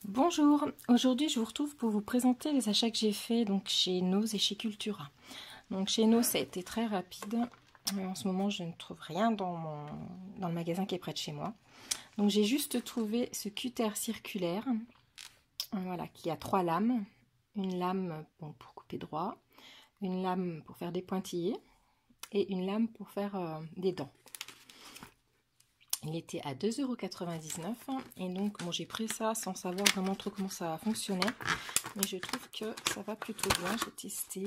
Bonjour, aujourd'hui je vous retrouve pour vous présenter les achats que j'ai fait donc chez Nose et chez Cultura. Donc chez Nose ça a été très rapide. En ce moment je ne trouve rien dans le magasin qui est près de chez moi. Donc j'ai juste trouvé ce cutter circulaire, voilà, qui a 3 lames. Une lame pour couper droit, une lame pour faire des pointillés et une lame pour faire des dents. Il était à 2,99 € et donc bon, j'ai pris ça sans savoir vraiment trop comment ça fonctionnait, mais je trouve que ça va plutôt bien. J'ai testé.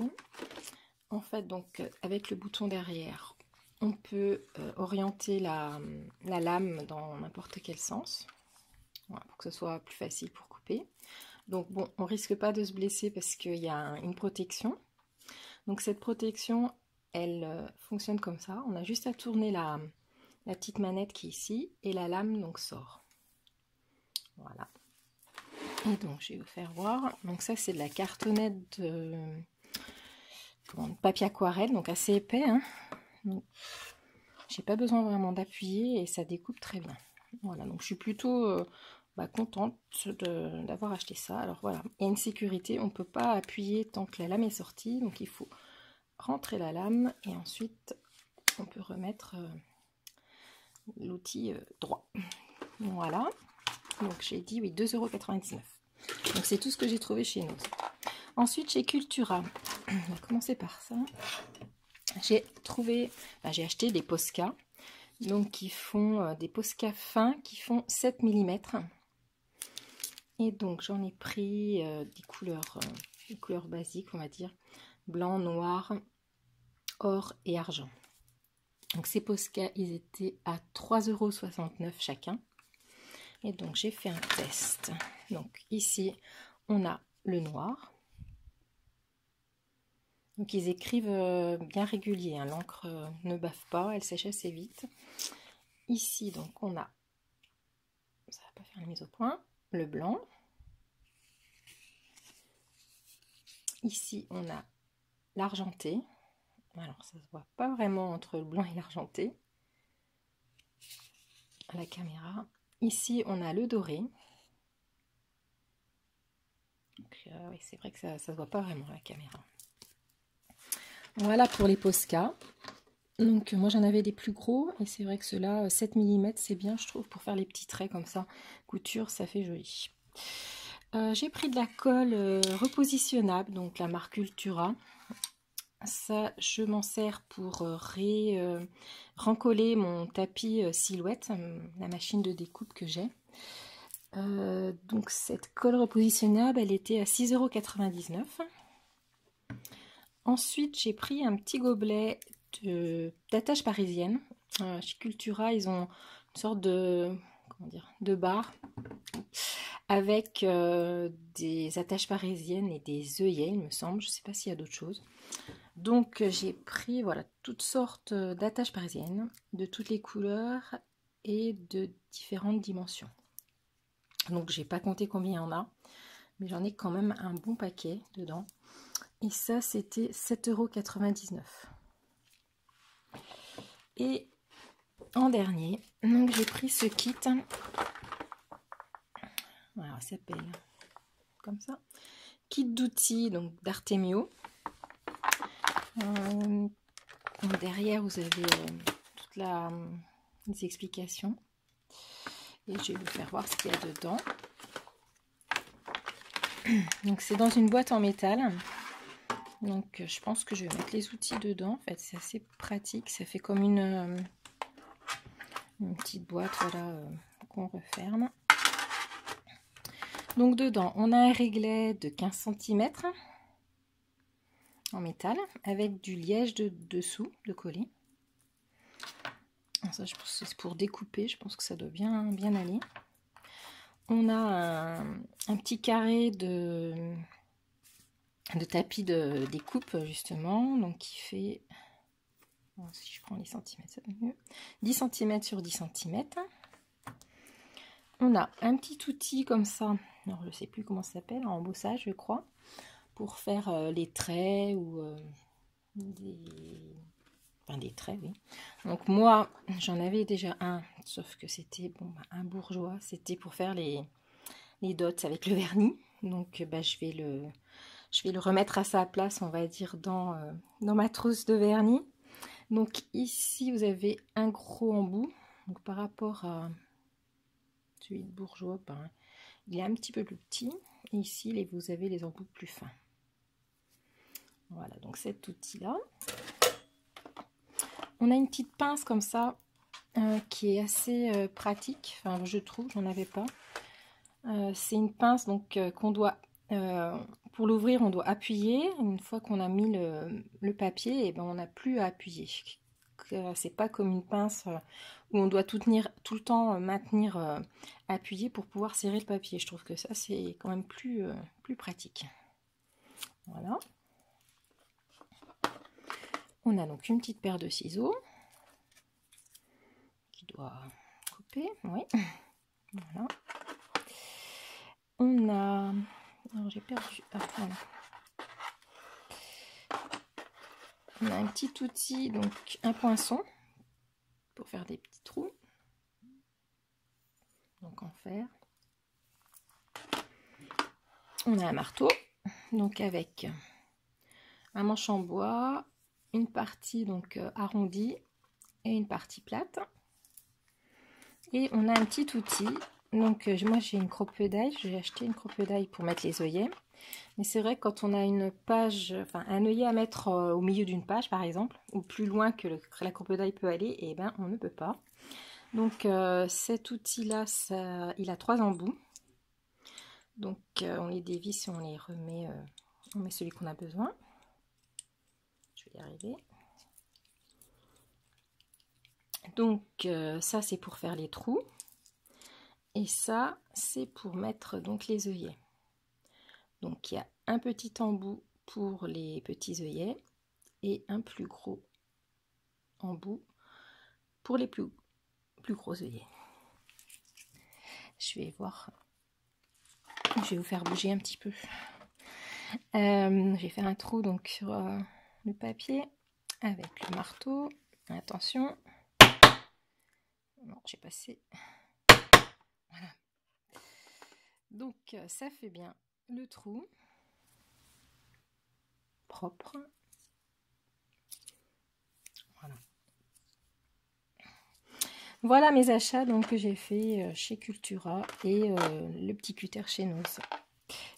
En fait, donc avec le bouton derrière, on peut orienter la lame dans n'importe quel sens, voilà, pour que ce soit plus facile pour couper. Donc bon, on risque pas de se blesser parce qu'il y a une protection. Donc cette protection, elle fonctionne comme ça. On a juste à tourner la petite manette qui est ici et la lame donc sort. Voilà. Et donc je vais vous faire voir. Donc ça c'est de la cartonnette de papier aquarelle, donc assez épais. Hein. J'ai pas besoin vraiment d'appuyer et ça découpe très bien. Voilà, donc je suis plutôt contente d'avoir acheté ça. Alors voilà, il y a une sécurité, on peut pas appuyer tant que la lame est sortie, donc il faut rentrer la lame et ensuite on peut remettre l'outil droit. Voilà, donc j'ai dit oui, 2,99 €. Donc c'est tout ce que j'ai trouvé chez nous. Ensuite chez Cultura, on va commencer par ça. J'ai acheté des Posca, donc qui font des Posca fins qui font 7 mm. Et donc j'en ai pris des couleurs basiques, on va dire, blanc, noir, or et argent. Donc ces Posca, ils étaient à 3,69 € chacun. Et donc j'ai fait un test. Donc ici, on a le noir. Donc ils écrivent bien régulier, hein. L'encre ne bave pas, elle sèche assez vite. Ici, donc on a, ça va pas faire la mise au point, le blanc. Ici, on a l'argenté. Alors ça se voit pas vraiment entre le blanc et l'argenté à la caméra. Ici, on a le doré. Oui, c'est vrai que ça se voit pas vraiment à la caméra. Voilà pour les Posca. Donc moi j'en avais des plus gros et c'est vrai que ceux-là, 7 mm, c'est bien je trouve pour faire les petits traits comme ça. Couture, ça fait joli. J'ai pris de la colle repositionnable, donc la marque Cultura. Ça, je m'en sers pour rencoller mon tapis silhouette, la machine de découpe que j'ai. Donc cette colle repositionnable, elle était à 6,99 €. Ensuite, j'ai pris un petit gobelet d'attache parisienne. Chez Cultura, ils ont une sorte de barre avec des attaches parisiennes et des œillets, il me semble. Je ne sais pas s'il y a d'autres choses. Donc j'ai pris voilà toutes sortes d'attaches parisiennes, de toutes les couleurs et de différentes dimensions. Donc j'ai pas compté combien il y en a, mais j'en ai quand même un bon paquet dedans. Et ça c'était 7,99 €. Et en dernier, donc j'ai pris ce kit. Voilà, ça s'appelle comme ça. Kit d'outils donc d'Artemio. Derrière vous avez toutes les explications. Et je vais vous faire voir ce qu'il y a dedans. Donc c'est dans une boîte en métal. Donc je pense que je vais mettre les outils dedans. En fait c'est assez pratique. Ça fait comme une petite boîte, voilà, qu'on referme. Donc dedans on a un réglet de 15 cm en métal avec du liège dessous de coller. Ça, je pense que c'est pour découper, je pense que ça doit bien aller. On a un petit carré de tapis de découpe justement, donc qui fait, si je prends les centimètres ça va mieux, 10 cm sur 10 cm. On a un petit outil comme ça, alors je ne sais plus comment ça s'appelle, en embossage je crois, pour faire les traits ou des traits, oui. Donc moi j'en avais déjà un, sauf que c'était un bourgeois, c'était pour faire les dots avec le vernis. Donc je vais le remettre à sa place, on va dire, dans ma trousse de vernis. Donc ici, vous avez un gros embout. Donc par rapport à celui de Bourjois, il est un petit peu plus petit. Et ici, vous avez les embouts plus fins. Voilà, donc cet outil-là. On a une petite pince comme ça, qui est assez pratique. Enfin, je trouve, j'en avais pas. C'est une pince donc qu'on doit... pour l'ouvrir, on doit appuyer. Une fois qu'on a mis le papier, et ben, on n'a plus à appuyer. C'est pas comme une pince où on doit tout le temps maintenir appuyé pour pouvoir serrer le papier. Je trouve que ça, c'est quand même plus pratique. Voilà. On a donc une petite paire de ciseaux qui doit couper. Oui. Voilà. On a... Alors j'ai perdu... Ah, voilà. On a un petit outil, donc un poinçon pour faire des petits trous. Donc en fer. On a un marteau, donc avec un manche en bois, une partie donc arrondie et une partie plate. Et on a un petit outil. Donc moi j'ai une croppedaille, j'ai acheté une croppedaille pour mettre les œillets. Mais c'est vrai que quand on a une page, enfin un œillet à mettre au milieu d'une page par exemple, ou plus loin que la croppedaille peut aller, et ben on ne peut pas. Donc cet outil-là, il a 3 embouts. Donc on les dévisse et on les remet, on met celui qu'on a besoin. Je vais y arriver. Donc ça c'est pour faire les trous. Et ça c'est pour mettre donc les œillets. Donc il y a un petit embout pour les petits œillets et un plus gros embout pour les plus gros œillets. Je vais voir, je vais vous faire bouger un petit peu. Je vais faire un trou donc sur le papier avec le marteau. Attention. Bon, j'ai passé. Voilà. Donc ça fait bien le trou propre. Voilà. Voilà mes achats donc que j'ai fait chez Cultura et le petit cutter chez Nose.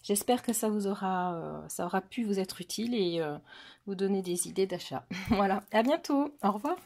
J'espère que ça aura pu vous être utile et vous donner des idées d'achat. Voilà, à bientôt, au revoir.